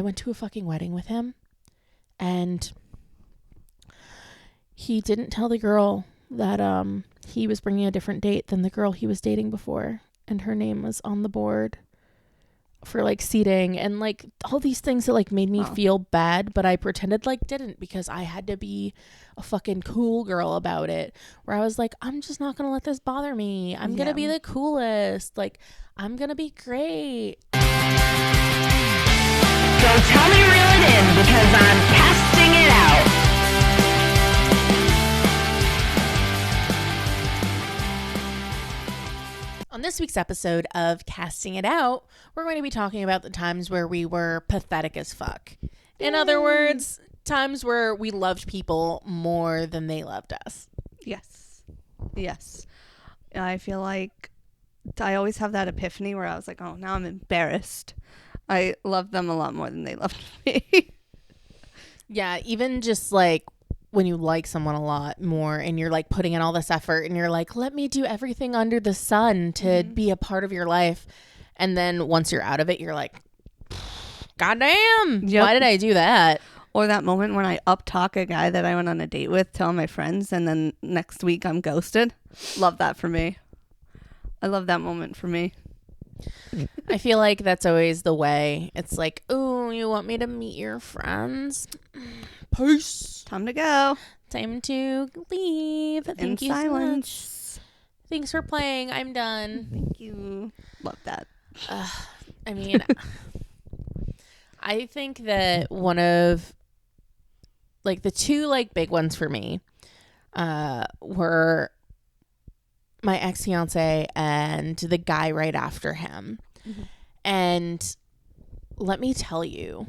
I went to a fucking wedding with him, and he didn't tell the girl that he was bringing a different date than the girl he was dating before, and her name was on the board for like seating and like all these things that like made me feel bad, but I pretended like didn't, because I had to be a fucking cool girl about it, where I was like, I'm just not gonna let this bother me. I'm gonna be the coolest, like I'm gonna be great. So tell me reel it in, because I'm casting it out. On this week's episode of Casting It Out, we're going to be talking about the times where we were pathetic as fuck. In other words, times where we loved people more than they loved us. Yes. I feel like I always have that epiphany where I was like, oh, now I'm embarrassed. I love them a lot more than they loved me. Yeah, even just like when you like someone a lot more and you're like putting in all this effort and you're like, let me do everything under the sun to be a part of your life. And then once you're out of it, you're like, goddamn, why did I do that? Or that moment when I up-talk a guy that I went on a date with, tell my friends, and then next week I'm ghosted. Love that for me. I love that moment for me. I feel like that's always the way. It's like, oh, you want me to meet your friends? Peace. Time to go. Time to leave. Thank you so much. Thanks for playing. I'm done. Thank you. Love that. I mean, I think that one of like the two like big ones for me were my ex-fiance and the guy right after him. Mm-hmm. And let me tell you,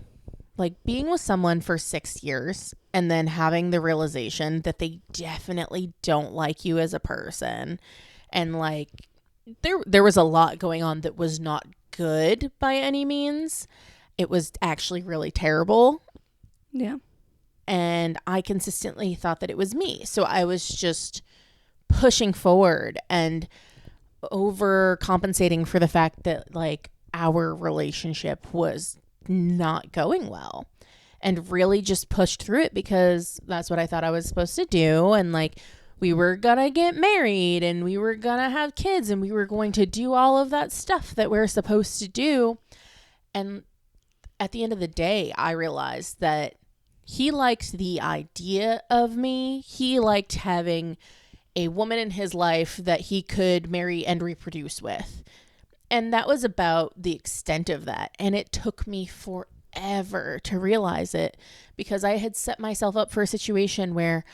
like being with someone for 6 years and then having the realization that they definitely don't like you as a person, and like there was a lot going on that was not good by any means. It was actually really terrible. Yeah. And I consistently thought that it was me. So I was just pushing forward and overcompensating for the fact that like our relationship was not going well, and really just pushed through it because that's what I thought I was supposed to do. And like we were gonna get married and we were gonna have kids and we were going to do all of that stuff that we're supposed to do. And at the end of the day, I realized that he liked the idea of me. He liked having a woman in his life that he could marry and reproduce with. And that was about the extent of that. And it took me forever to realize it, because I had set myself up for a situation where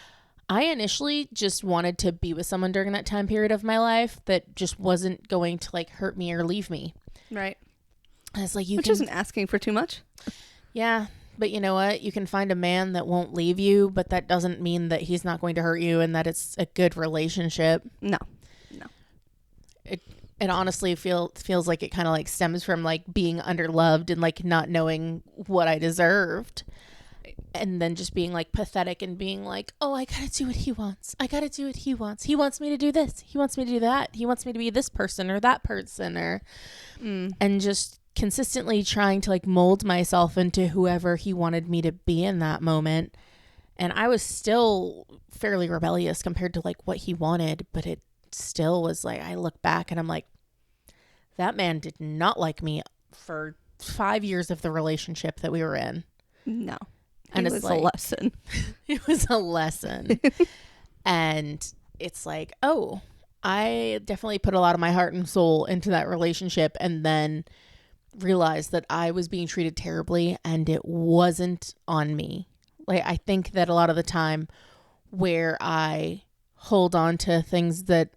I initially just wanted to be with someone during that time period of my life that just wasn't going to like hurt me or leave me. Right. And it's like Which isn't asking for too much. Yeah. But you know what? You can find a man that won't leave you, but that doesn't mean that he's not going to hurt you and that it's a good relationship. No. It honestly feels like it kind of like stems from like being underloved and like not knowing what I deserved. And then just being like pathetic and being like, oh, I gotta do what he wants. I gotta do what he wants. He wants me to do this. He wants me to do that. He wants me to be this person or that person, or and just consistently trying to like mold myself into whoever he wanted me to be in that moment. And I was still fairly rebellious compared to like what he wanted, but it still was like, I look back and I'm like, that man did not like me for 5 years of the relationship that we were in. No. And it was like, a lesson. It was a lesson. And it's like, oh, I definitely put a lot of my heart and soul into that relationship, and then realized that I was being treated terribly and it wasn't on me. Like, I think that a lot of the time where I hold on to things that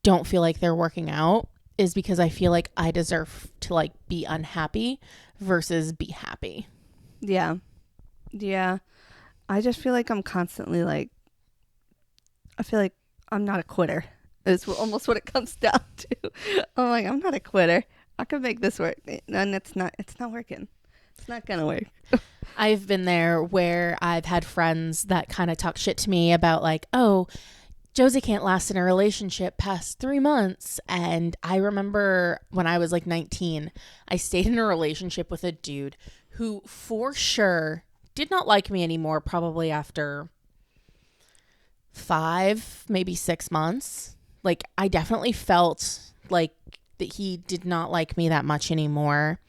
don't feel like they're working out is because I feel like I deserve to like be unhappy versus be happy. Yeah. I just feel like I'm constantly like, I feel like I'm not a quitter. Is almost what it comes down to. I'm like, I'm not a quitter. I can make this work. And it's not working. It's not going to work. I've been there where I've had friends that kind of talk shit to me about like, oh, Josie can't last in a relationship past 3 months. And I remember when I was like 19, I stayed in a relationship with a dude who for sure did not like me anymore, probably after 5, maybe 6 months. Like, I definitely felt like that he did not like me that much anymore.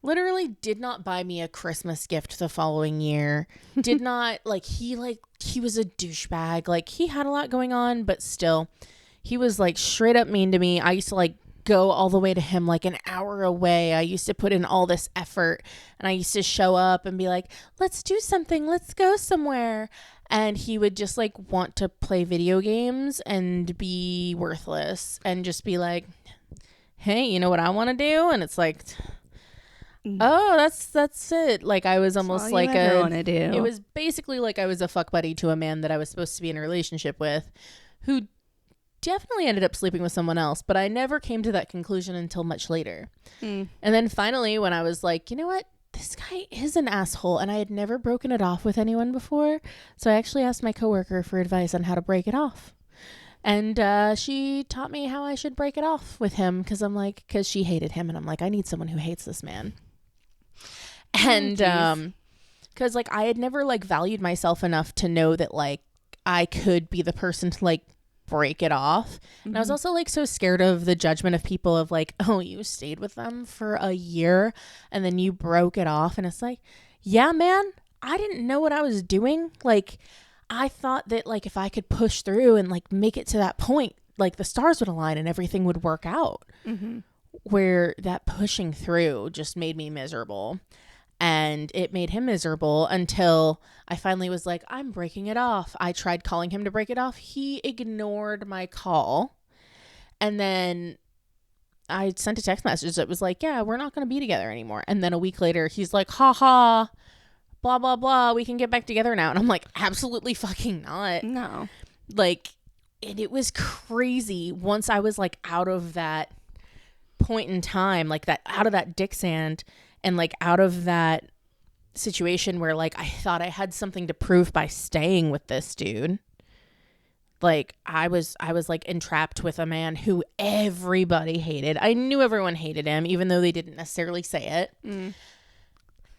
Literally did not buy me a Christmas gift the following year. Did not, he was a douchebag. Like, he had a lot going on, but still, he was, like, straight up mean to me. I used to, like, go all the way to him, like, an hour away. I used to put in all this effort, and I used to show up and be like, let's do something. Let's go somewhere. And he would just, like, want to play video games and be worthless and just be like, hey, you know what I want to do? And it's like, oh, that's it. Like, I was almost like it was basically like I was a fuck buddy to a man that I was supposed to be in a relationship with, who definitely ended up sleeping with someone else, but I never came to that conclusion until much later. And then finally, when I was like, you know what? This guy is an asshole, and I had never broken it off with anyone before. So I actually asked my coworker for advice on how to break it off. And she taught me how I should break it off with him, because she hated him, and I'm like, I need someone who hates this man. And because like I had never like valued myself enough to know that like I could be the person to like break it off. And I was also like so scared of the judgment of people of like, oh, you stayed with them for a year and then you broke it off. And it's like, yeah, man, I didn't know what I was doing. Like, I thought that like if I could push through and like make it to that point, like the stars would align and everything would work out. Where that pushing through just made me miserable. And it made him miserable until I finally was like, I'm breaking it off. I tried calling him to break it off. He ignored my call. And then I sent a text message that was like, yeah, we're not going to be together anymore. And then a week later, he's like, ha ha, blah, blah, blah. We can get back together now. And I'm like, absolutely fucking not. No. Like, and it was crazy once I was like out of that point in time, like that, out of that dick sand. And like out of that situation where like I thought I had something to prove by staying with this dude. Like I was like entrapped with a man who everybody hated. I knew everyone hated him, even though they didn't necessarily say it.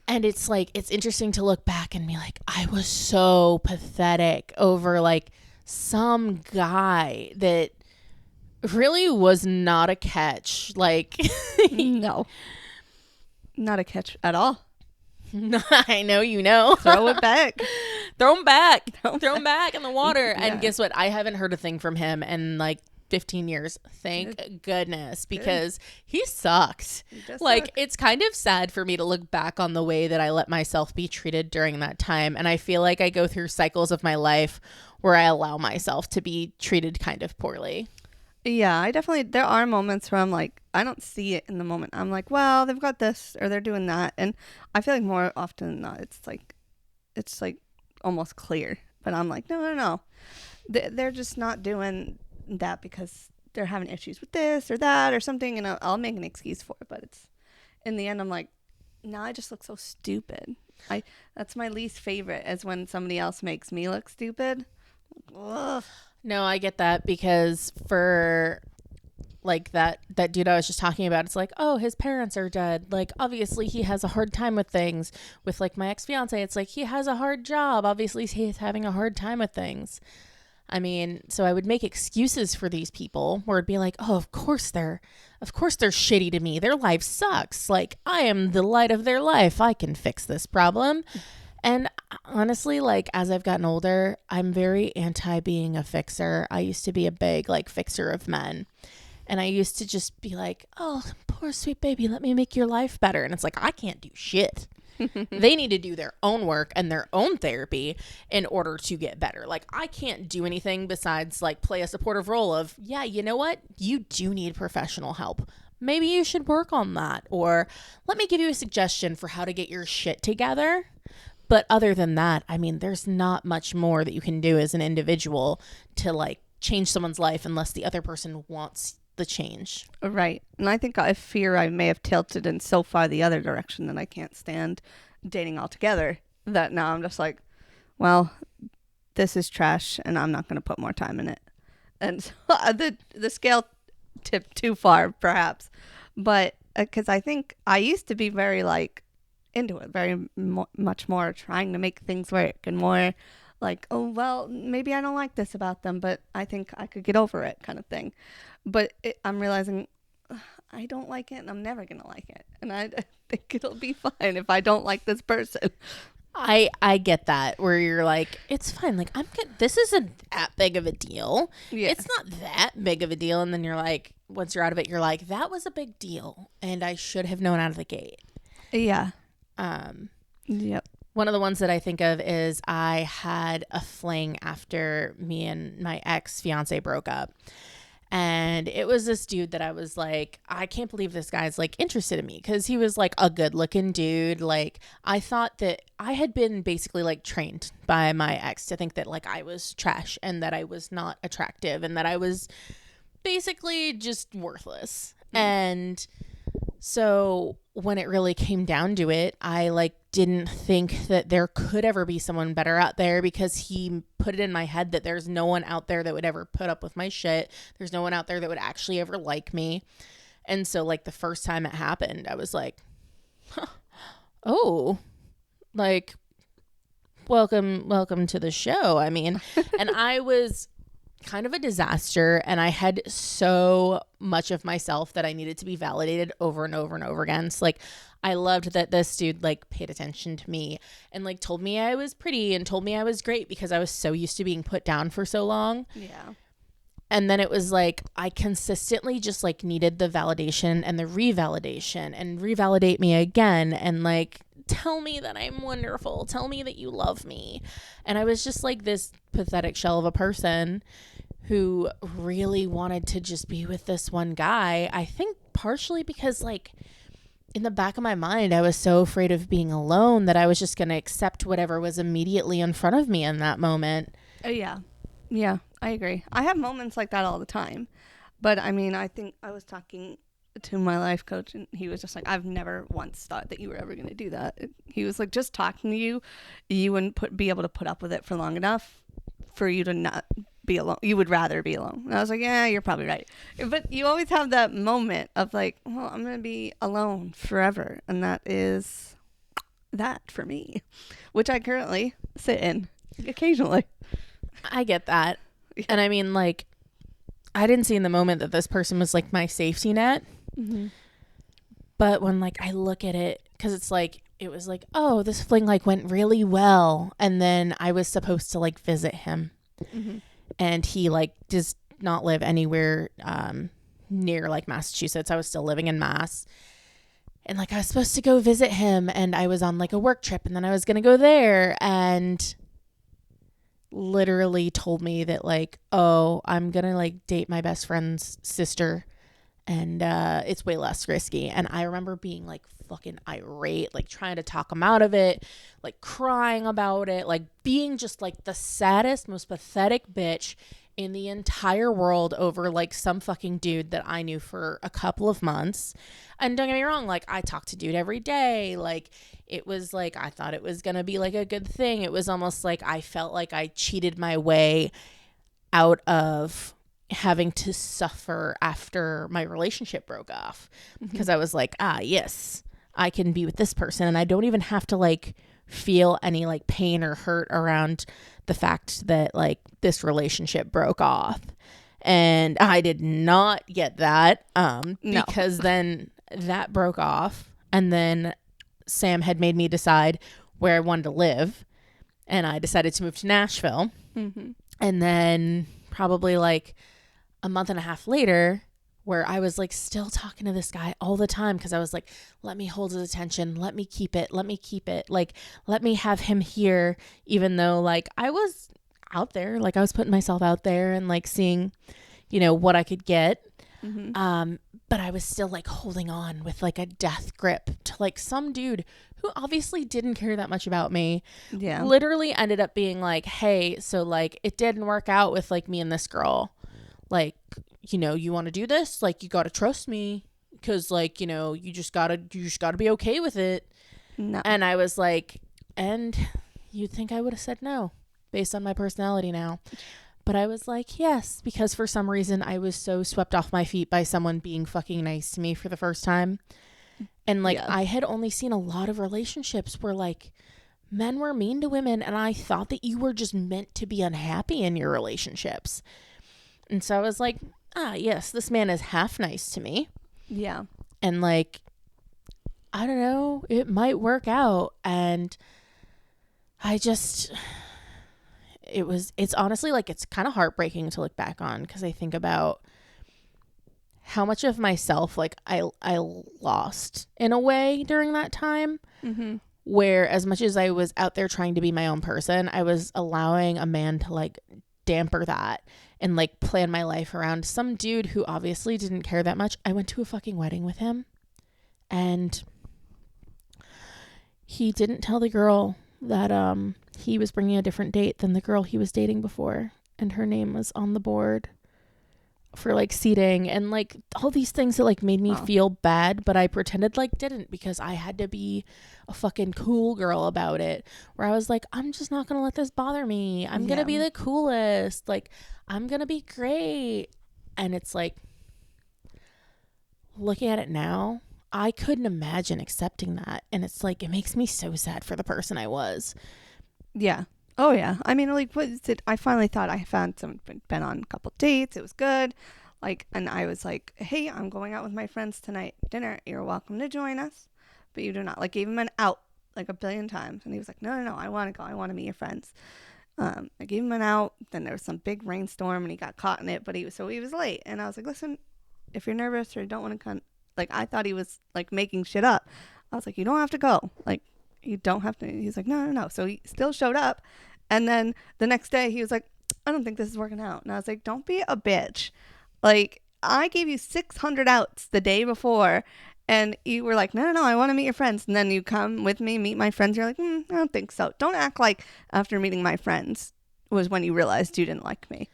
And it's like, it's interesting to look back and be like, I was so pathetic over like some guy that really was not a catch. Like, no. Not a catch at all. I know, you know. Throw it back. Throw him back. Throw him back in the water. Yeah. And guess what? I haven't heard a thing from him in like 15 years. Thank goodness, because he sucked. Like, it's kind of sad for me to look back on the way that I let myself be treated during that time. And I feel like I go through cycles of my life where I allow myself to be treated kind of poorly. Yeah, I definitely, there are moments where I'm like, I don't see it in the moment. I'm like, well, they've got this or they're doing that. And I feel like more often than not, it's like almost clear. But I'm like, no. They're just not doing that because they're having issues with this or that or something. And I'll make an excuse for it. But it's, in the end, I'm like, no, I just look so stupid. That's my least favorite, is when somebody else makes me look stupid. Ugh. No, I get that, because for like that dude I was just talking about, it's like, oh, his parents are dead. Like, obviously he has a hard time with things. With like my ex-fiance, it's like he has a hard job. Obviously he's having a hard time with things. I mean, so I would make excuses for these people where it'd be like, oh, of course they're shitty to me. Their life sucks. Like, I am the light of their life. I can fix this problem. And honestly, like, as I've gotten older, I'm very anti being a fixer. I used to be a big, like, fixer of men. And I used to just be like, oh, poor sweet baby, let me make your life better. And it's like, I can't do shit. They need to do their own work and their own therapy in order to get better. Like, I can't do anything besides, like, play a supportive role of, yeah, you know what? You do need professional help. Maybe you should work on that. Or let me give you a suggestion for how to get your shit together. But other than that, I mean, there's not much more that you can do as an individual to like change someone's life unless the other person wants the change. Right. And I think I fear I may have tilted in so far the other direction that I can't stand dating altogether, that now I'm just like, well, this is trash and I'm not going to put more time in it. And so the scale tipped too far, perhaps. But because I think I used to be very like, into it, very much more trying to make things work, and more like, oh, well, maybe I don't like this about them, but I think I could get over it, kind of thing. But I'm realizing, I don't like it, and I'm never gonna like it, and I think it'll be fine if I don't like this person. I get that, where you're like, it's fine. Like, I'm good. This isn't that big of a deal. Yeah. It's not that big of a deal. And then you're like, once you're out of it, you're like, that was a big deal, and I should have known out of the gate. Yeah. Yep. One of the ones that I think of is I had a fling after me and my ex-fiance broke up. And it was this dude that I was like, I can't believe this guy's like interested in me, because he was like a good looking dude. Like, I thought that I had been basically like trained by my ex to think that like I was trash and that I was not attractive and that I was basically just worthless. And so when it really came down to it, I like didn't think that there could ever be someone better out there, because he put it in my head that there's no one out there that would ever put up with my shit. There's no one out there that would actually ever like me. And so like the first time it happened, I was like, oh, like, welcome to the show. I mean, and I was kind of a disaster, and I had so much of myself that I needed to be validated over and over and over again. So like, I loved that this dude like paid attention to me and like told me I was pretty and told me I was great, because I was so used to being put down for so long. Yeah. And then it was like, I consistently just like needed the validation and the revalidation, and revalidate me again, and like tell me that I'm wonderful, tell me that you love me. And I was just like this pathetic shell of a person who really wanted to just be with this one guy. I think partially because like in the back of my mind, I was so afraid of being alone that I was just going to accept whatever was immediately in front of me in that moment. Yeah. Yeah, I agree. I have moments like that all the time. But I mean, I think I was talking to my life coach, and he was just like, I've never once thought that you were ever going to do that. He was like, just talking to you, you wouldn't be able to put up with it for long enough for you to not be alone. You would rather be alone. And I was like, yeah, you're probably right. But you always have that moment of like, well, I'm going to be alone forever. And that is that for me, which I currently sit in occasionally. I get that. Yeah. And I mean, like, I didn't see in the moment that this person was like my safety net. Mm-hmm. But when like I look at it, because it's like, it was like, oh, this fling like went really well. And then I was supposed to like visit him. Mm-hmm. And he like does not live anywhere near like Massachusetts. I was still living in Mass. And like I was supposed to go visit him, and I was on like a work trip, and then I was going to go there, and literally told me that like, oh, I'm going to like date my best friend's sister, and it's way less risky. And I remember being like fucking irate, like trying to talk him out of it, like crying about it, like being just like the saddest, most pathetic bitch in the entire world over like some fucking dude that I knew for a couple of months. And don't get me wrong, like I talked to dude every day. Like it was like, I thought it was gonna be like a good thing. It was almost like I felt like I cheated my way out of having to suffer after my relationship broke off, because I was like, yes, I can be with this person, and I don't even have to like feel any like pain or hurt around the fact that like this relationship broke off. And I did not get that because then that broke off, and then Sam had made me decide where I wanted to live, and I decided to move to Nashville. Mm-hmm. And then probably like a month and a half later, where I was like still talking to this guy all the time, because I was like, let me hold his attention, let me keep it, like let me have him here, even though like I was out there, like I was putting myself out there and like seeing, you know, what I could get. Mm-hmm. But I was still like holding on with like a death grip to like some dude who obviously didn't care that much about me. Yeah. Literally ended up being like, hey, so like it didn't work out with like me and this girl. Like, you know, you want to do this? Like, you got to trust me, because like, you know, you just got to be okay with it. No. And I was like, and you'd think I would have said no based on my personality now. But I was like, yes, because for some reason I was so swept off my feet by someone being fucking nice to me for the first time. And like Yeah. I had only seen a lot of relationships where like men were mean to women, and I thought that you were just meant to be unhappy in your relationships. And so I was like, yes, this man is half nice to me. Yeah. And like, I don't know, it might work out. And I just, it's honestly like, it's kind of heartbreaking to look back on, because I think about how much of myself like I lost in a way during that time. Mm-hmm. Where as much as I was out there trying to be my own person, I was allowing a man to like damper that and like plan my life around some dude who obviously didn't care that much. I went to a fucking wedding with him, and he didn't tell the girl that he was bringing a different date than the girl he was dating before, and her name was on the board for like seating and like all these things that like made me feel bad, but I pretended like didn't, because I had to be a fucking cool girl about it, where I was like, I'm just not gonna let this bother me, I'm gonna be the coolest, like I'm gonna be great. And it's like, looking at it now, I couldn't imagine accepting that, and it's like, it makes me so sad for the person I was. Yeah. Oh yeah. I mean, like, what is it? I finally thought I found someone, been on a couple dates. It was good. Like, and I was like, hey, I'm going out with my friends tonight. Dinner. You're welcome to join us, but you do not. Like, gave him an out like a billion times, and he was like, no, I want to go. I want to meet your friends. I gave him an out. Then there was some big rainstorm, and he got caught in it. But he was late, and I was like, listen, if you're nervous or you don't want to come, like, I thought he was like making shit up. I was like, you don't have to go. Like, you don't have to. He's like, no. So he still showed up. And then the next day he was like, I don't think this is working out. And I was like, don't be a bitch. Like, I gave you 600 outs the day before, and you were like, no, I want to meet your friends. And then you come with me, meet my friends. You're like, I don't think so. Don't act like after meeting my friends was when you realized you didn't like me.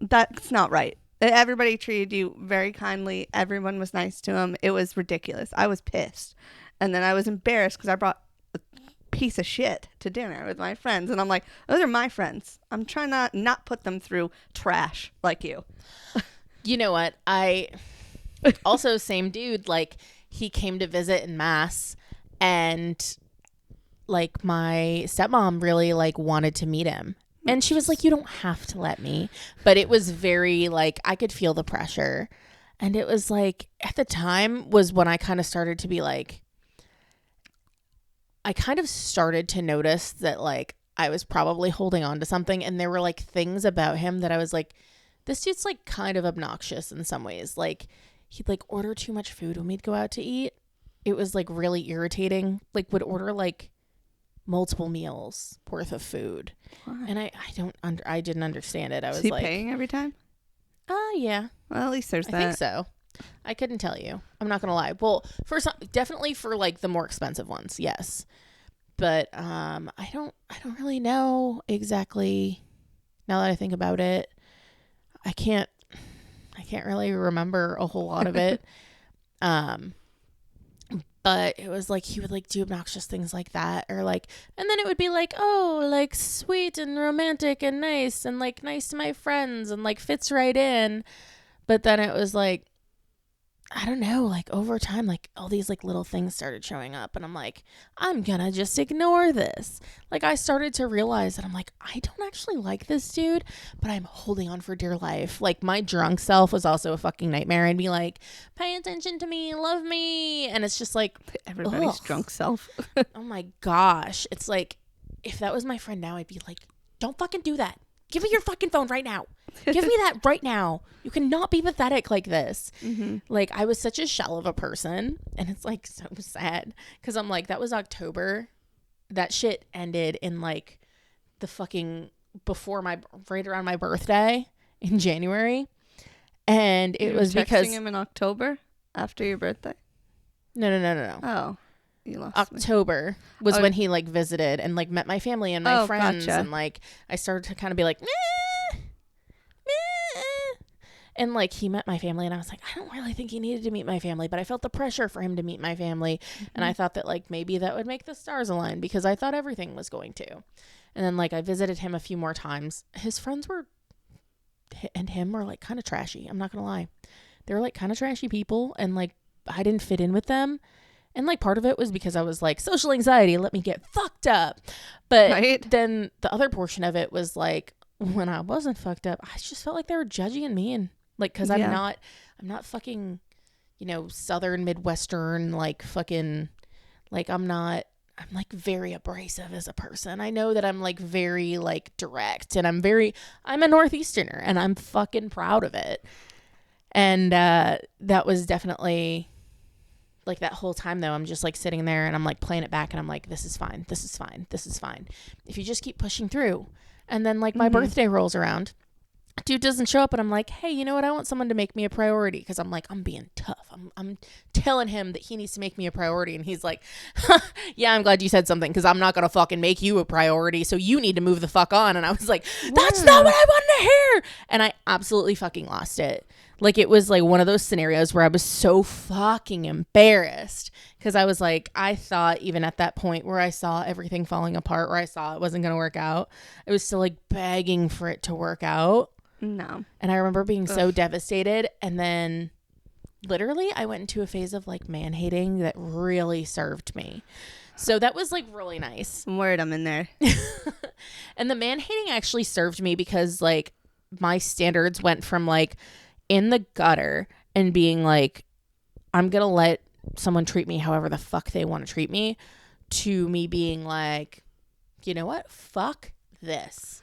That's not right. Everybody treated you very kindly. Everyone was nice to him. It was ridiculous. I was pissed. And then I was embarrassed because I brought a piece of shit to dinner with my friends. And I'm like, those are my friends. I'm trying to not put them through trash like you. You know what? I also, same dude, like, he came to visit in Mass, and like my stepmom really like wanted to meet him. And she was like, you don't have to let me. But it was very like, I could feel the pressure. And it was like, at the time was when I kind of started to be like, I kind of started to notice that like I was probably holding on to something. And there were like things about him that I was like, this dude's like kind of obnoxious in some ways. Like, he'd like order too much food when we'd go out to eat. It was like really irritating. Like, would order like multiple meals worth of food. Why? And I didn't understand it. I was Is he like, paying every time? Yeah. Well, at least there's that. I think so. I couldn't tell you. I'm not gonna lie. Well, for some, definitely for like the more expensive ones, yes. But I don't really know exactly. Now that I think about it, I can't really remember a whole lot of it. But it was like he would like do obnoxious things like that, or like, and then it would be like, oh, like sweet and romantic and nice to my friends and like fits right in. But then it was like, I don't know, like over time, like all these like little things started showing up, and I'm like, I'm gonna just ignore this. Like, I started to realize that I'm like, I don't actually like this dude, but I'm holding on for dear life. Like, my drunk self was also a fucking nightmare. I'd be like, pay attention to me, love me. And it's just like, everybody's drunk self. Oh my gosh. It's like, if that was my friend now, I'd be like, don't fucking do that. Give me your fucking phone right now. Give me that right now. You cannot be pathetic like this. Mm-hmm. Like, I was such a shell of a person, and it's like so sad because I'm like, that was October. That shit ended in like the fucking right around my birthday in January, and it was because him in October after your birthday. No. Oh. You lost October me. was when he like visited and like met my family and my friends. Gotcha. And like I started to kind of be like, meh. And like he met my family, and I was like, I don't really think he needed to meet my family, but I felt the pressure for him to meet my family. Mm-hmm. And I thought that like maybe that would make the stars align, because I thought everything was going to. And then like I visited him a few more times. His friends and him were like kind of trashy. I'm not gonna lie. They were like kind of trashy people, and like I didn't fit in with them. And like part of it was because I was like, social anxiety, let me get fucked up. But Right. then the other portion of it was like, when I wasn't fucked up, I just felt like they were judging me, and like, because I'm not fucking, Southern Midwestern, like fucking, like I'm like very abrasive as a person. I know that I'm like very like direct, and I'm a Northeasterner, and I'm fucking proud of it. And that was definitely like that whole time though, I'm just like sitting there and I'm like playing it back, and I'm like, this is fine. This is fine. This is fine. If you just keep pushing through. And then like my birthday rolls around, dude doesn't show up, and I'm like, hey, you know what? I want someone to make me a priority, because I'm like, I'm being tough. I'm telling him that he needs to make me a priority, and he's like, yeah, I'm glad you said something, because I'm not gonna fucking make you a priority, so you need to move the fuck on. And I was like, that's not what I wanted to hear. And I absolutely fucking lost it. Like, it was like one of those scenarios where I was so fucking embarrassed, because I was like, I thought even at that point where I saw everything falling apart, where I saw it wasn't gonna work out, I was still like begging for it to work out. No. And I remember being so devastated. And then literally I went into a phase of like man hating that really served me. So that was like really nice. Word, I'm in there. And the man hating actually served me, because like my standards went from like in the gutter and being like, I'm going to let someone treat me however the fuck they want to treat me, to me being like, you know what? Fuck this.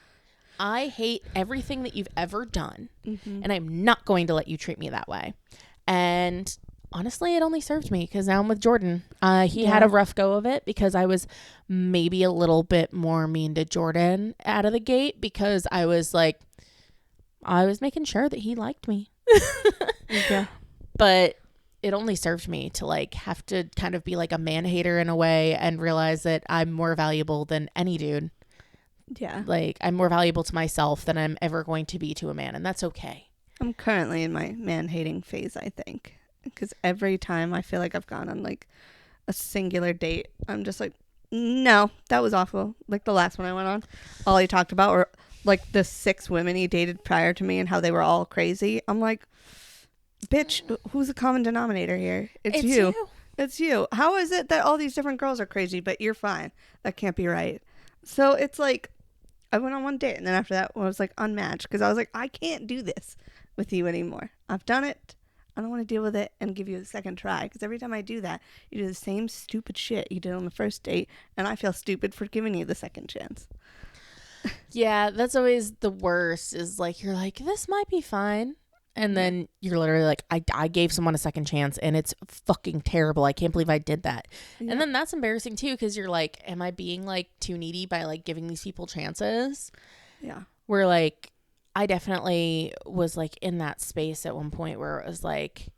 I hate everything that you've ever done, and I'm not going to let you treat me that way. And honestly, it only served me, because now I'm with Jordan. He had a rough go of it, because I was maybe a little bit more mean to Jordan out of the gate, because I was making sure that he liked me. Yeah. But it only served me to like have to kind of be like a man hater in a way, and realize that I'm more valuable than any dude. Yeah. Like, I'm more valuable to myself than I'm ever going to be to a man, and that's okay. I'm currently in my man-hating phase, I think. Because every time I feel like I've gone on, like, a singular date, I'm just like, no, that was awful. Like, the last one I went on, all he talked about were, like, the 6 women he dated prior to me and how they were all crazy. I'm like, bitch, who's the common denominator here? It's you. It's you. How is it that all these different girls are crazy, but you're fine? That can't be right. So it's like, I went on one date, and then after that, I was like unmatched, because I was like, I can't do this with you anymore. I've done it. I don't want to deal with it and give you a second try, because every time I do that, you do the same stupid shit you did on the first date, and I feel stupid for giving you the second chance. Yeah, that's always the worst, is like, you're like, this might be fine. And then you're literally like, I gave someone a second chance, and it's fucking terrible. I can't believe I did that. Yeah. And then that's embarrassing too, because you're like, am I being like too needy by like giving these people chances? Yeah. Where like, I definitely was like in that space at one point where it was like,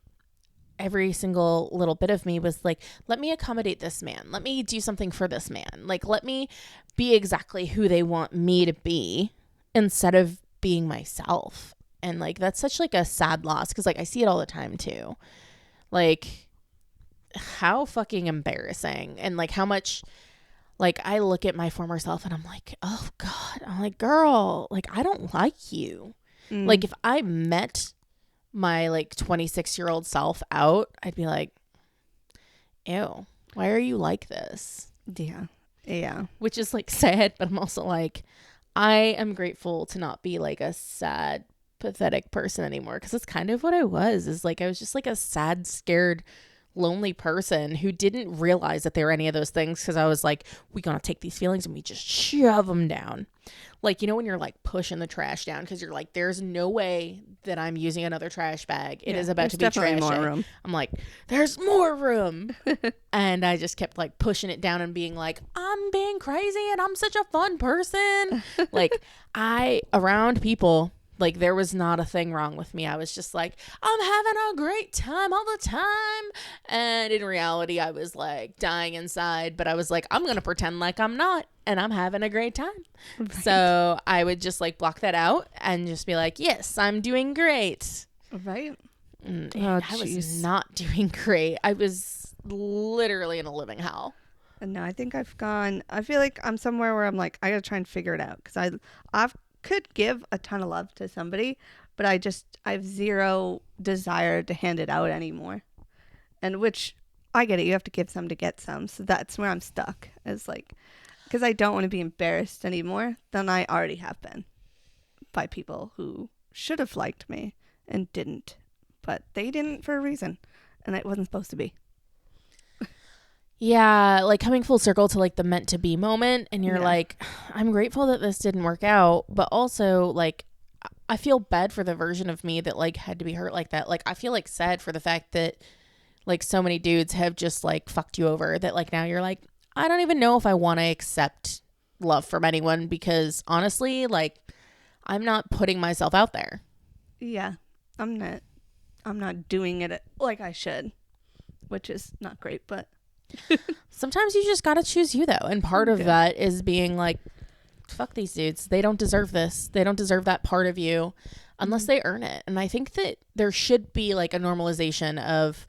every single little bit of me was like, let me accommodate this man. Let me do something for this man. Like, let me be exactly who they want me to be, instead of being myself. And like, that's such like a sad loss, because like I see it all the time too. Like, how fucking embarrassing. And like how much, like, I look at my former self and I'm like, oh God, I'm like, girl, like, I don't like you. Like, if I met my like 26-year-old self out, I'd be like, ew, why are you like this? Yeah. Yeah. Which is like sad, but I'm also like, I am grateful to not be like a sad, pathetic person anymore, because that's kind of what I was. Is like, I was just like a sad, scared, lonely person who didn't realize that they were any of those things, because I was like, we gonna take these feelings and we just shove them down. Like, you know, when you're like pushing the trash down, because you're like, there's no way that I'm using another trash bag. It is about to be trash. More room. I'm like, there's more room. And I just kept like pushing it down and being like, I'm being crazy and I'm such a fun person. Like, around people, like, there was not a thing wrong with me. I was just like, I'm having a great time all the time. And in reality, I was like dying inside, but I was like, I'm going to pretend like I'm not, and I'm having a great time. Right. So I would just like block that out and just be like, yes, I'm doing great. Right. I was not doing great. I was literally in a living hell. And no, I think I feel like I'm somewhere where I'm like, I got to try and figure it out, because I could give a ton of love to somebody, but I have zero desire to hand it out anymore. And which I get it. You have to give some to get some. So that's where I'm stuck. Is like, because I don't want to be embarrassed anymore than I already have been by people who should have liked me and didn't. But they didn't for a reason. And it wasn't supposed to be. Yeah, like coming full circle to like the meant to be moment, and you're Yeah. like, I'm grateful that this didn't work out, but also like I feel bad for the version of me that like had to be hurt like that. Like I feel like sad for the fact that like so many dudes have just like fucked you over, that like now you're like, I don't even know if I want to accept love from anyone, because honestly, like I'm not putting myself out there. Yeah. I'm not doing it like I should, which is not great, but Sometimes you just got to choose you though. And part of Yeah. that is being like, fuck these dudes. They don't deserve this. They don't deserve that part of you unless they earn it. And I think that there should be like a normalization of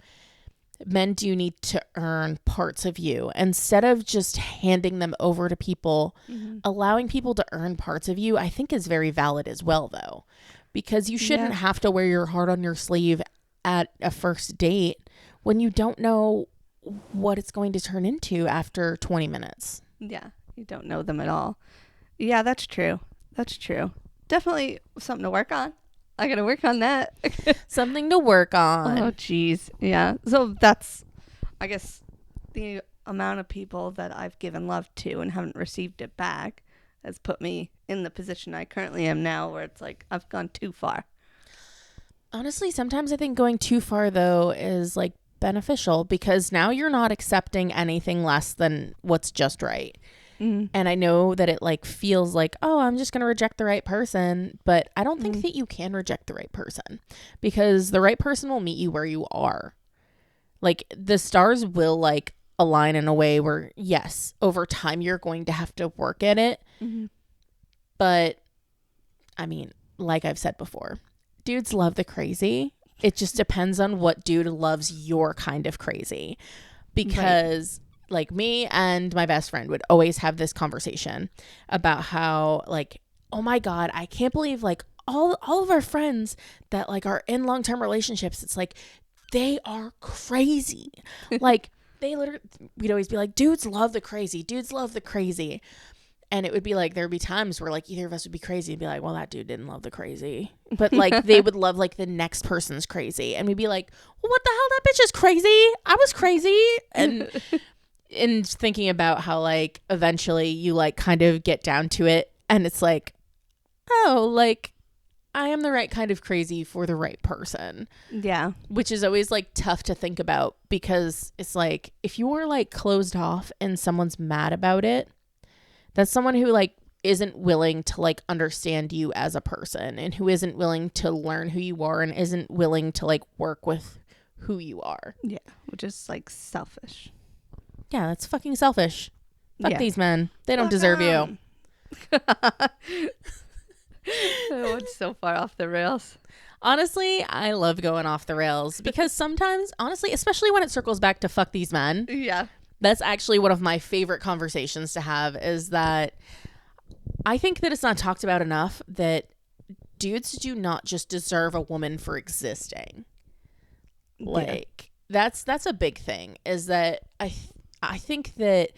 men do need to earn parts of you instead of just handing them over to people. Allowing people to earn parts of you, I think, is very valid as well, though, because you shouldn't Yeah. have to wear your heart on your sleeve at a first date when you don't know what it's going to turn into after 20 minutes. yeah, you don't know them at all. Yeah, that's true. That's true. Definitely something to work on. I got to work on that. Something to work on. Oh, geez. Yeah. So that's, I guess, the amount of people that I've given love to and haven't received it back has put me in the position I currently am now, where it's like I've gone too far. Honestly, sometimes I think going too far, though, is like beneficial, because now you're not accepting anything less than what's just right. And I know that it like feels like, oh, I'm just going to reject the right person. But I don't think that you can reject the right person, because the right person will meet you where you are. Like the stars will like align in a way where, yes, over time you're going to have to work at it. But I mean, like I've said before, dudes love the crazy. It just depends on what dude loves your kind of crazy. Because like me and my best friend would always have this conversation about how like, oh my God, I can't believe like all of our friends that like are in long-term relationships, it's like they are crazy. Like they literally, we'd always be like, dudes love the crazy. Dudes love the crazy. And it would be like, there would be times where like either of us would be crazy and be like, well, that dude didn't love the crazy. But like they would love like the next person's crazy. And we'd be like, well, what the hell? That bitch is crazy. I was crazy. And thinking about how like eventually you like kind of get down to it. And it's like, oh, like I am the right kind of crazy for the right person. Yeah. Which is always like tough to think about, because it's like if you are like closed off and someone's mad about it, that's someone who like isn't willing to like understand you as a person, and who isn't willing to learn who you are, and isn't willing to like work with who you are. Yeah. Which is like selfish. Yeah, that's fucking selfish. Fuck Yeah. these men. They don't Fuck deserve 'em. you. Oh, it's so far off the rails. Honestly, I love going off the rails, because sometimes, honestly, especially when it circles back to fuck these men, Yeah. that's actually one of my favorite conversations to have, is that I think that it's not talked about enough that dudes do not just deserve a woman for existing. Like that's a big thing, is that I think that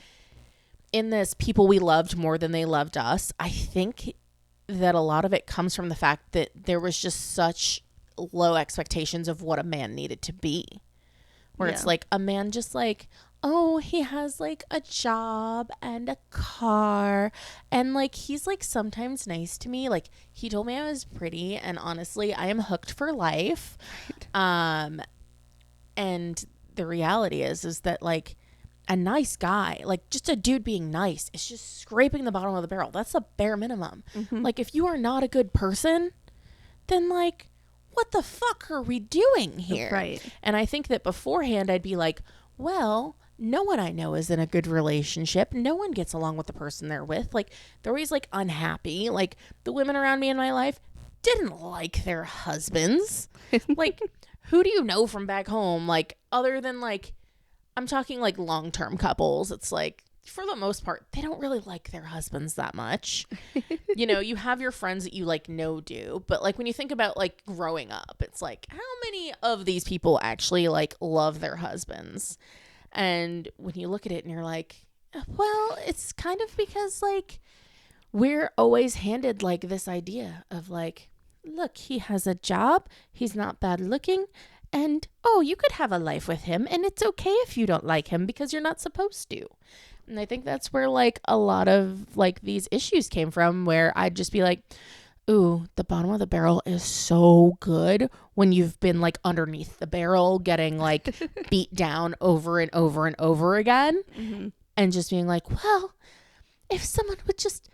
in this people we loved more than they loved us, I think that a lot of it comes from the fact that there was just such low expectations of what a man needed to be, where it's like a man just like, oh, he has like a job and a car, and like he's like sometimes nice to me, like he told me I was pretty, and honestly I am hooked for life. And the reality is that like a nice guy, like just a dude being nice, is just scraping the bottom of the barrel. That's the bare minimum. Like if you are not a good person, then like what the fuck are we doing here? Right. And I think that beforehand I'd be like, well, no one I know is in a good relationship. No one gets along with the person they're with. Like they're always like unhappy. Like the women around me in my life didn't like their husbands. Like who do you know from back home? Like other than like, I'm talking like long-term couples. It's like, for the most part, they don't really like their husbands that much. You know, you have your friends that you like know do, but like when you think about like growing up, it's like, how many of these people actually like love their husbands? And when you look at it and you're like, well, it's kind of because like we're always handed like this idea of like, look, he has a job, he's not bad looking, and oh, you could have a life with him, and it's okay if you don't like him because you're not supposed to. And I think that's where like a lot of like these issues came from, where I'd just be like, ooh, the bottom of the barrel is so good when you've been like underneath the barrel getting like beat down over and over and over again. Mm-hmm. And just being like, well, if someone would just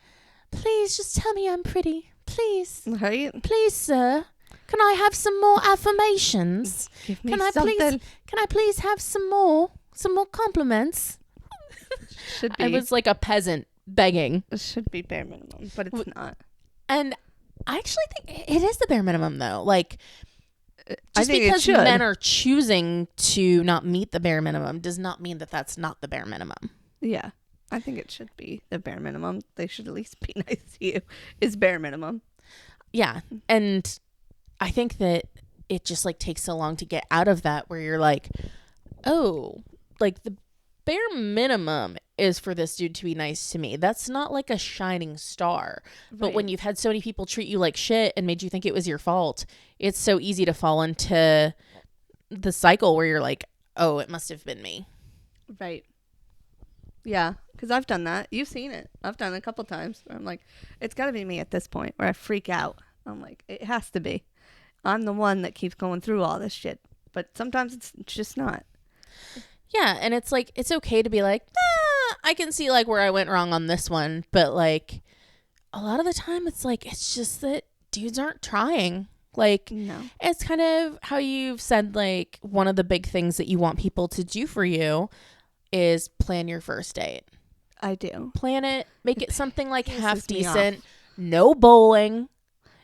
please just tell me I'm pretty. Please. Right? Please, sir. Can I have some more affirmations? Give me Can I please have some more compliments? Should be. I was like a peasant begging. It should be bare minimum, but it's not. And I actually think it is the bare minimum, though. Like, just think because men are choosing to not meet the bare minimum does not mean that that's not the bare minimum. Yeah. I think it should be the bare minimum. They should at least be nice to you. Is bare minimum. Yeah. And I think that it just like takes so long to get out of that, where you're like, oh, like the bare minimum is for this dude to be nice to me. That's not like a shining star. But Right. when you've had so many people treat you like shit and made you think it was your fault, it's so easy to fall into the cycle where you're like, oh, it must have been me. Right. Yeah, because I've done that. You've seen it. I've done it a couple times. Where I'm like, it's got to be me at this point, where I freak out. I'm like, it has to be. I'm the one that keeps going through all this shit. But sometimes it's just not. Yeah, and it's like, it's okay to be like, I can see like where I went wrong on this one. But like, a lot of the time it's like, it's just that dudes aren't trying. Like, No. it's kind of how you've said, like, one of the big things that you want people to do for you is plan your first date. I do. Plan it, make it something like half Pisses me decent. off. No bowling.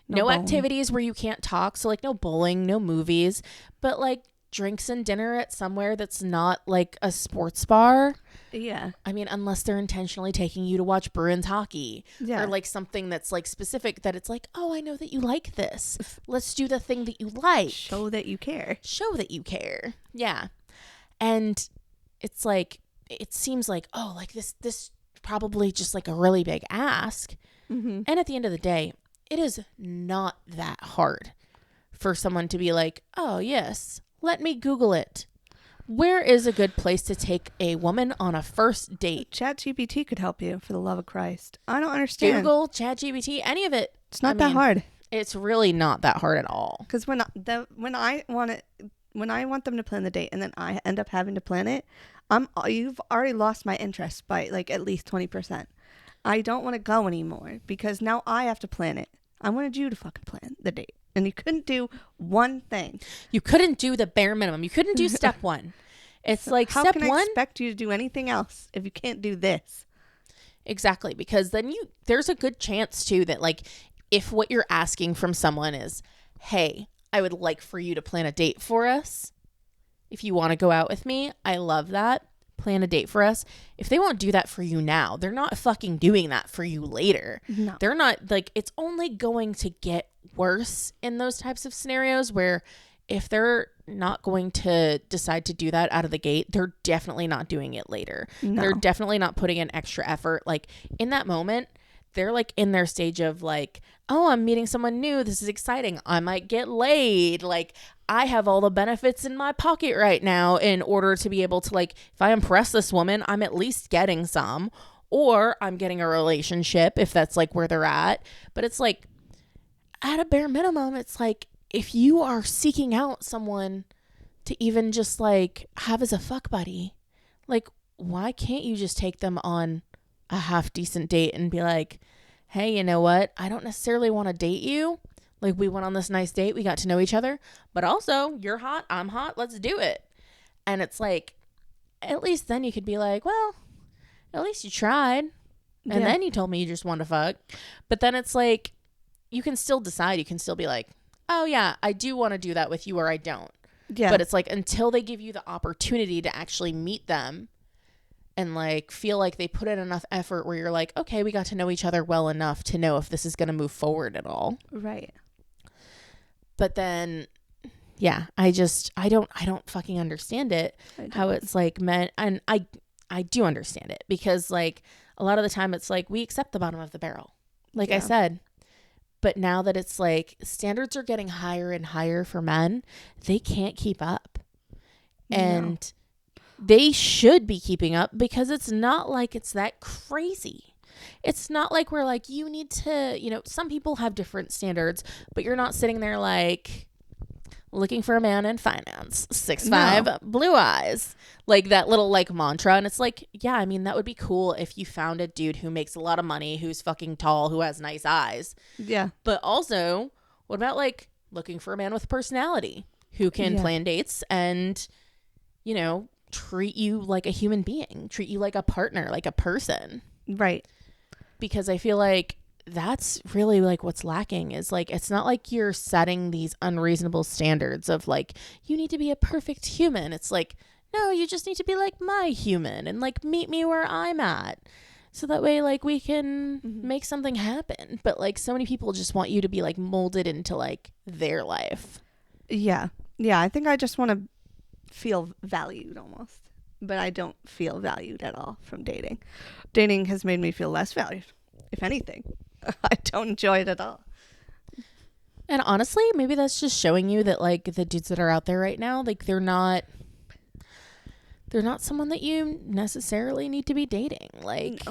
No bowling. activities where you can't talk. So, like, no bowling, no movies. But, like, drinks and dinner at somewhere that's not, like, a sports bar. Yeah. I mean, unless they're intentionally taking you to watch Bruins hockey. Yeah. Or, like, something that's, like, specific that it's like, oh, I know that you like this. Let's do the thing that you like. Show that you care. Show that you care. Yeah. And it's like, it seems like, oh, like this probably just like a really big ask. Mm-hmm. And at the end of the day, it is not that hard for someone to be like, oh, yes, let me Google it. Where is a good place to take a woman on a first date? ChatGPT could help you, for the love of Christ. I don't understand. Google, ChatGPT, any of it. It's not I that mean, hard. It's really not that hard at all. Because when I want them to plan the date and then I end up having to plan it, you've already lost my interest by like at least 20%. I don't want to go anymore because now I have to plan it. I wanted you to fucking plan the date, and you couldn't do one thing. You couldn't do the bare minimum. You couldn't do step one. It's like How step can I one. expect you to do anything else if you can't do this? Exactly, because then there's a good chance too that like if what you're asking from someone is, hey, I would like for you to plan a date for us. If you want to go out with me, I love that. Plan a date for us. If they won't do that for you now, they're not fucking doing that for you later. No. They're not, like, it's only going to get worse in those types of scenarios where if they're not going to decide to do that out of the gate, they're definitely not doing it later. No. They're definitely not putting in extra effort. Like in that moment, they're like in their stage of like, oh, I'm meeting someone new. This is exciting. I might get laid. Like I have all the benefits in my pocket right now in order to be able to like, if I impress this woman, I'm at least getting some, or I'm getting a relationship if that's like where they're at. But it's like at a bare minimum, it's like if you are seeking out someone to even just like have as a fuck buddy, like why can't you just take them on a half decent date and be like, hey, you know what? I don't necessarily want to date you. Like we went on this nice date. We got to know each other, but also you're hot. I'm hot. Let's do it. And it's like, at least then you could be like, well, at least you tried. And then you told me you just want to fuck. But then it's like, you can still decide. You can still be like, oh yeah, I do want to do that with you or I don't. Yeah. But it's like, until they give you the opportunity to actually meet them and like feel like they put in enough effort where you're like, okay, we got to know each other well enough to know if this is going to move forward at all. Right. But then Yeah, I don't fucking understand it. How it's like men, and I do understand it because like a lot of the time it's like we accept the bottom of the barrel, like I said. But now that it's like standards are getting higher and higher for men, they can't keep up. And they should be keeping up because it's not like it's that crazy. It's not like we're like, you need to, some people have different standards, but you're not sitting there like looking for a man in finance, 6'5", blue eyes, like that little like mantra. And it's like, yeah, I mean, that would be cool if you found a dude who makes a lot of money, who's fucking tall, who has nice eyes. Yeah. But also, what about like looking for a man with personality who can plan dates and, treat you like a human being, treat you like a partner, like a person. Right. Because I feel like that's really like what's lacking is like, it's not like you're setting these unreasonable standards of like, you need to be a perfect human. It's like, no, you just need to be like my human and like meet me where I'm at. So that way, like, we can make something happen. But like, so many people just want you to be like molded into like their life. Yeah. Yeah. I think I just want to feel valued almost, but I don't feel valued at all from dating. Dating has made me feel less valued, if anything. I don't enjoy it at all. And honestly, maybe that's just showing you that like the dudes that are out there right now, like they're not someone that you necessarily need to be dating. Like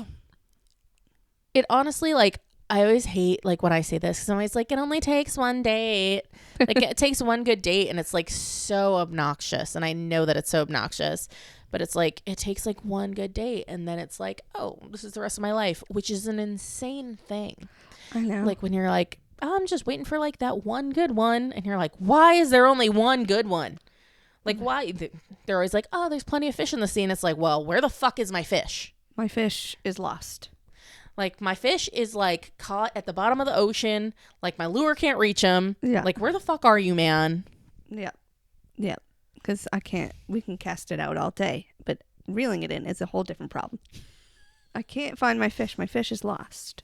it honestly, like I always hate like when I say this because I'm always like, it only takes one date. Like it takes one good date, and it's like so obnoxious. And I know that it's so obnoxious, but it's like it takes like one good date, and then it's like, oh, this is the rest of my life, which is an insane thing. I know. Like when you're like, oh, I'm just waiting for like that one good one, and you're like, why is there only one good one? Like why? They're always like, oh, there's plenty of fish in the sea, and it's like, well, where the fuck is my fish? My fish is lost. Like my fish is like caught at the bottom of the ocean. Like my lure can't reach him. Yeah. Like where the fuck are you, man? Yeah. Yeah. Because we can cast it out all day, but reeling it in is a whole different problem. I can't find my fish. My fish is lost.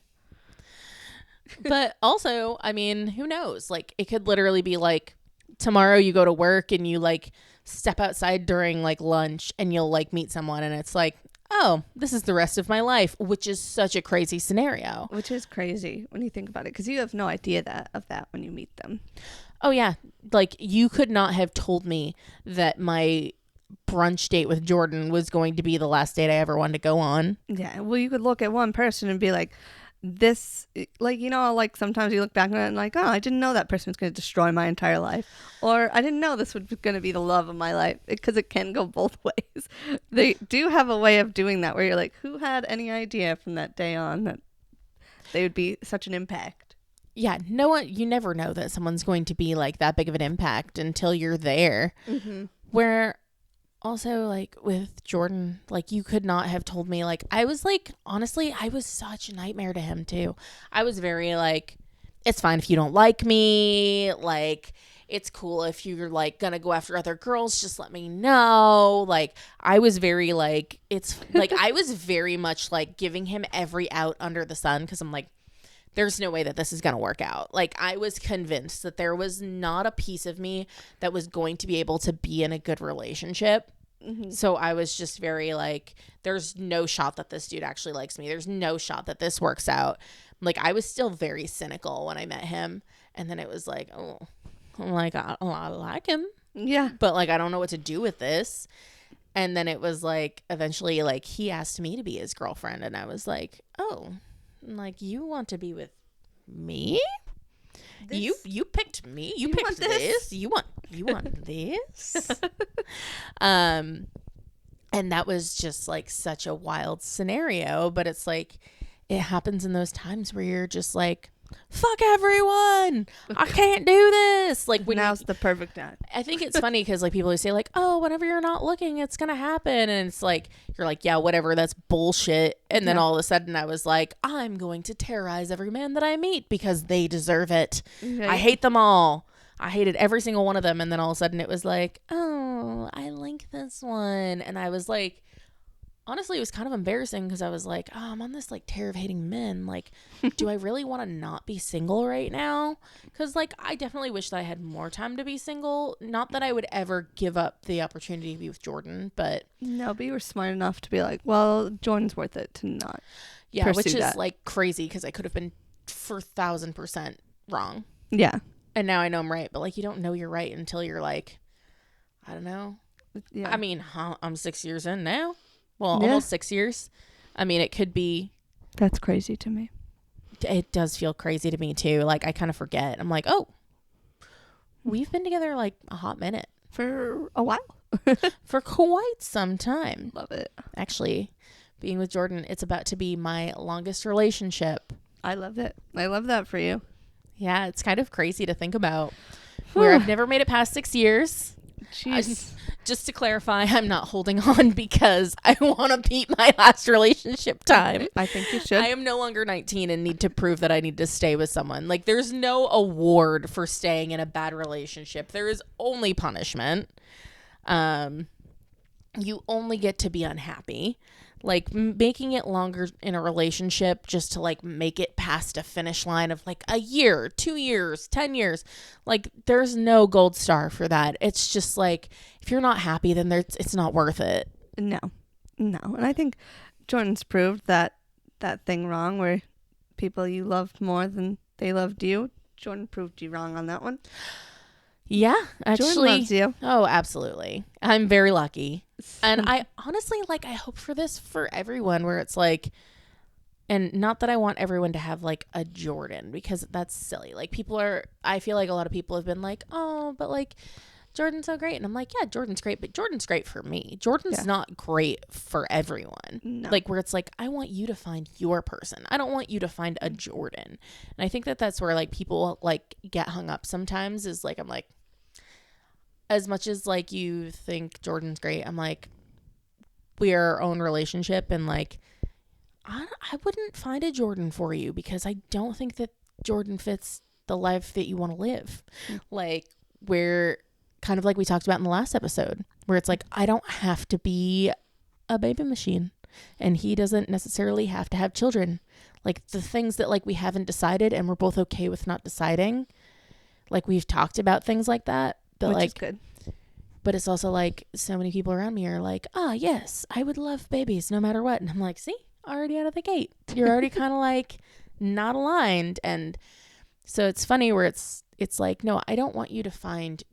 But also, I mean, who knows? Like it could literally be like tomorrow you go to work and you like step outside during like lunch and you'll like meet someone and it's like, oh, this is the rest of my life, which is such a crazy scenario. Which is crazy when you think about it, because you have no idea of that when you meet them. Oh, yeah. Like, you could not have told me that my brunch date with Jordan was going to be the last date I ever wanted to go on. Yeah. Well, you could look at one person and be like, this, like, like sometimes you look back on it and like, oh, I didn't know that person was going to destroy my entire life. Or I didn't know this was going to be the love of my life, because it can go both ways. They do have a way of doing that where you're like, who had any idea from that day on that they would be such an impact? Yeah, no one, you never know that someone's going to be like that big of an impact until you're there. Mm-hmm. Where also like with Jordan, like you could not have told me, like I was like, honestly, I was such a nightmare to him too. I was very like, it's fine if you don't like me, like it's cool if you're like gonna go after other girls, just let me know. Like I was very like, it's like I was very much like giving him every out under the sun, because I'm like, there's no way that this is going to work out. Like I was convinced that there was not a piece of me that was going to be able to be in a good relationship. Mm-hmm. So I was just very like, there's no shot that this dude actually likes me. There's no shot that this works out. Like I was still very cynical when I met him. And then it was like, oh, I'm like, I like him. Yeah. But like, I don't know what to do with this. And then it was like, eventually like he asked me to be his girlfriend. And I was like, oh, like you want to be with me? You picked me. You picked this. You want this? And that was just like such a wild scenario. But it's like it happens in those times where you're just like, fuck everyone, I can't do this. Like when now's the perfect time. I think it's funny because like people always say like, oh, whenever you're not looking, it's gonna happen, and it's like you're like, yeah, whatever, that's bullshit. And then all of a sudden I was like, I'm going to terrorize every man that I meet because they deserve it. Okay. I hate them all. I hated every single one of them. And then all of a sudden it was like, oh, I like this one. And I was like, honestly, it was kind of embarrassing because I was like, oh, I'm on this like tear of hating men. Like, do I really want to not be single right now? Because like, I definitely wish that I had more time to be single. Not that I would ever give up the opportunity to be with Jordan, but No, but you were smart enough to be like, well, Jordan's worth it to not. yeah, which pursue is that. like crazy because I could have been 1,000% wrong. Yeah. And now I know I'm right, but like, you don't know you're right until you're like, I don't know. Yeah. I mean, I'm 6 years in now. Well, Yeah. almost 6 years. I mean, it could be. That's crazy to me. It does feel crazy to me too. Like I kind of forget. I'm like, oh, we've been together like a hot minute For a while. for quite some time. Love it. Actually, being with Jordan, it's about to be my longest relationship. I love it. I love that for you. Yeah, it's kind of crazy to think about. Where I've never made it past 6 years. Jeez. Just to clarify, I'm not holding on because I want to beat my last relationship time. I think you should. I am no longer 19 and need to prove that I need to stay with someone. Like, there's no award for staying in a bad relationship. There is only punishment. You only get to be unhappy. Like, making it longer in a relationship just to, like, make it past a finish line of, like, a year, 2 years, 10 years. Like, there's no gold star for that. It's just, like, if you're not happy, then it's not worth it. No. And I think Jordan's proved that thing wrong where people you loved more than they loved you. Jordan proved you wrong on that one. Yeah, actually. Jordan loves you. Oh, absolutely. I'm very lucky. And I honestly, like, I hope for this for everyone where it's like, and not that I want everyone to have like a Jordan because that's silly. Like I feel like a lot of people have been like, oh, but like Jordan's so great. And I'm like, yeah, Jordan's great, but Jordan's great for me. Jordan's not great for everyone. No. Like where it's like, I want you to find your person. I don't want you to find a Jordan. And I think that that's where like people like get hung up sometimes is like, I'm like, as much as like you think Jordan's great, I'm like, we are our own relationship and like, I wouldn't find a Jordan for you because I don't think that Jordan fits the life that you want to live. Like where kind of like we talked about in the last episode where it's like, I don't have to be a baby machine and he doesn't necessarily have to have children. Like the things that like we haven't decided and we're both okay with not deciding. Like we've talked about things like that. But which like, is good. But it's also like so many people around me are like, yes, I would love babies no matter what. And I'm like, see, already out of the gate. You're already kind of like not aligned. And so it's funny where it's like, no, I don't want you to find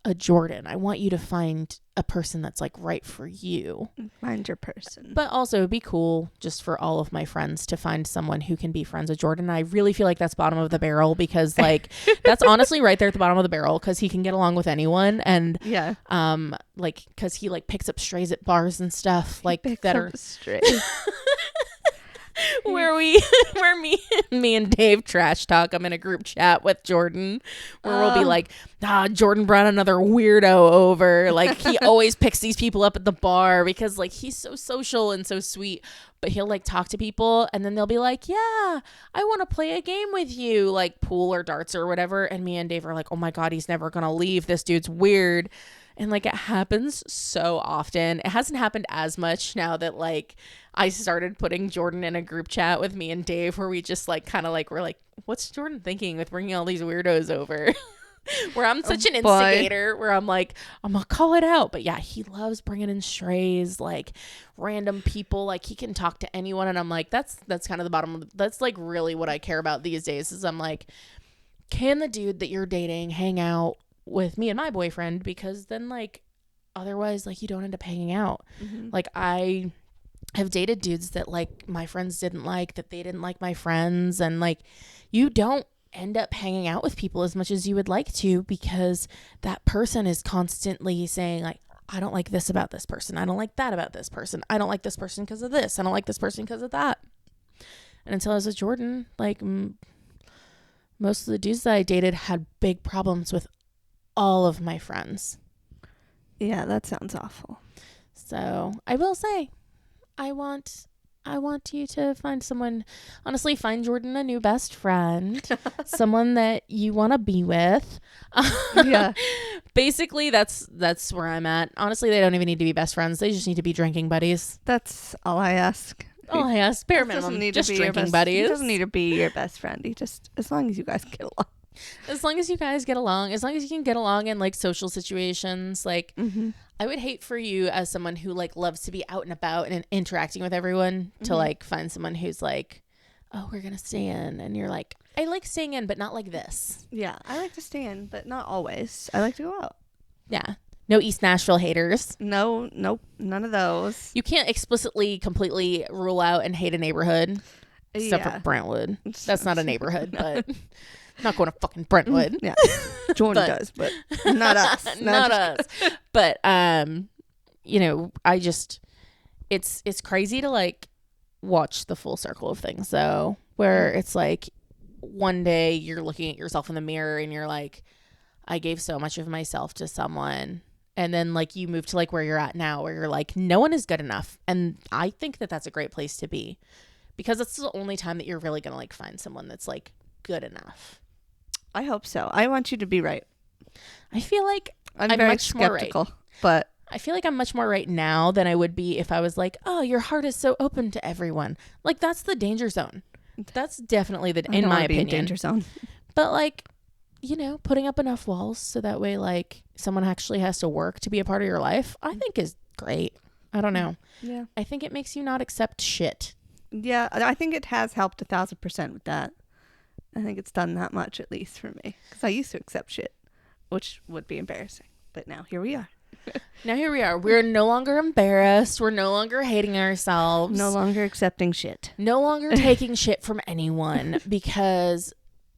a Jordan. I want you to find a person that's like right for you. Find your person. But also it'd be cool just for all of my friends to find someone who can be friends with Jordan. I really feel like that's bottom of the barrel because like that's honestly right there at the bottom of the barrel because he can get along with anyone and yeah, like because he like picks up strays at bars and stuff like that are straight. where me and Dave trash talk. I'm in a group chat with Jordan where we'll be like, Jordan brought another weirdo over. Like he always picks these people up at the bar because like he's so social and so sweet, but he'll like talk to people and then they'll be like, yeah, I want to play a game with you, like pool or darts or whatever. And me and Dave are like, oh my God, he's never going to leave. This dude's weird. And like it happens so often. It hasn't happened as much now that like I started putting Jordan in a group chat with me and Dave where we just like kind of like we're like, what's Jordan thinking with bringing all these weirdos over? Where I'm such an instigator where I'm like, I'm gonna call it out. But yeah, he loves bringing in strays, like random people. Like he can talk to anyone, and I'm like, that's kind of the bottom of that's like really what I care about these days. Is I'm like, can the dude that you're dating hang out with me and my boyfriend? Because then like otherwise like you don't end up hanging out. Like I have dated dudes that like my friends didn't like, that they didn't like my friends, and like you don't end up hanging out with people as much as you would like to because that person is constantly saying like, I don't like this about this person, I don't like that about this person, I don't like this person because of this, I don't like this person because of that. And until I was with Jordan, like most of the dudes that I dated had big problems with all of my friends. Yeah, that sounds awful. So I will say, I want you to find someone, honestly, find Jordan a new best friend, someone that you want to be with. Yeah. Basically, that's where I'm at. Honestly, they don't even need to be best friends. They just need to be drinking buddies. That's all I ask. Oh, yes, bare Doesn't minimum. need Just to be your drinking best, buddies. He doesn't need to be your best friend. He just, as long as you guys get along. As long as you guys get along, as long as you can get along in like social situations, like I would hate for you as someone who like loves to be out and about and interacting with everyone to like find someone who's like, oh, we're gonna stay in, and you're like, I like staying in, but not like this. Yeah, I like to stay in, but not always. I like to go out. Yeah. No East Nashville haters. No, nope, none of those. You can't explicitly completely rule out and hate a neighborhood. Except for Brentwood. That's not a neighborhood, but I'm not going to fucking Brentwood. Yeah. Jordan does, but not us. Not us. But you know, I just it's crazy to like watch the full circle of things though, where it's like one day you're looking at yourself in the mirror and you're like, I gave so much of myself to someone. And then like you move to like where you're at now, where you're like, no one is good enough. And I think that that's a great place to be, because that's the only time that you're really going to like find someone that's like good enough. I hope so. I want you to be right. I feel like I'm very much skeptical, more right. but I feel like I'm much more right now than I would be if I was like, oh, your heart is so open to everyone. Like that's the danger zone. That's definitely in my opinion, danger zone. But like, you know, putting up enough walls so that way like someone actually has to work to be a part of your life, I think is great. I don't know. Yeah. I think it makes you not accept shit. Yeah, I think it has helped 1,000% with that. I think it's done that much at least for me, because I used to accept shit, which would be embarrassing. But now here we are. Now here we are. We're no longer embarrassed. We're no longer hating ourselves. No longer accepting shit. No longer taking shit from anyone, because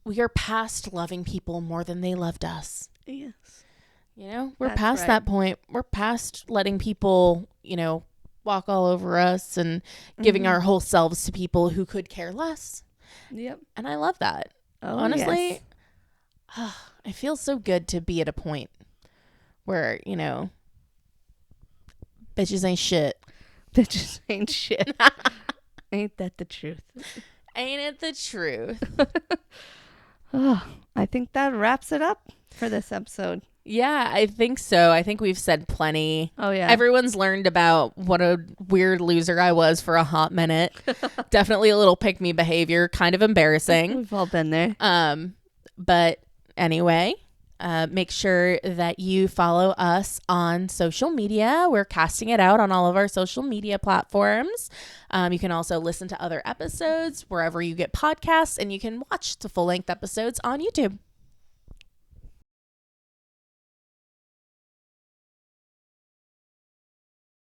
we are past loving people more than they loved us. Yes. You know, we're That's past right. that point. We're past letting people, you know, walk all over us and giving our whole selves to people who could care less. Yep. And I love that. Oh, honestly, yes. I feel so good to be at a point where, you know, bitches ain't shit. Bitches ain't shit. Ain't that the truth? Ain't it the truth? Oh, I think that wraps it up for this episode. Yeah, I think so. I think we've said plenty. Oh, yeah. Everyone's learned about what a weird loser I was for a hot minute. Definitely a little pick-me behavior. Kind of embarrassing. We've all been there. But anyway, make sure that you follow us on social media. We're casting it out on all of our social media platforms. You can also listen to other episodes wherever you get podcasts, and you can watch the full-length episodes on YouTube.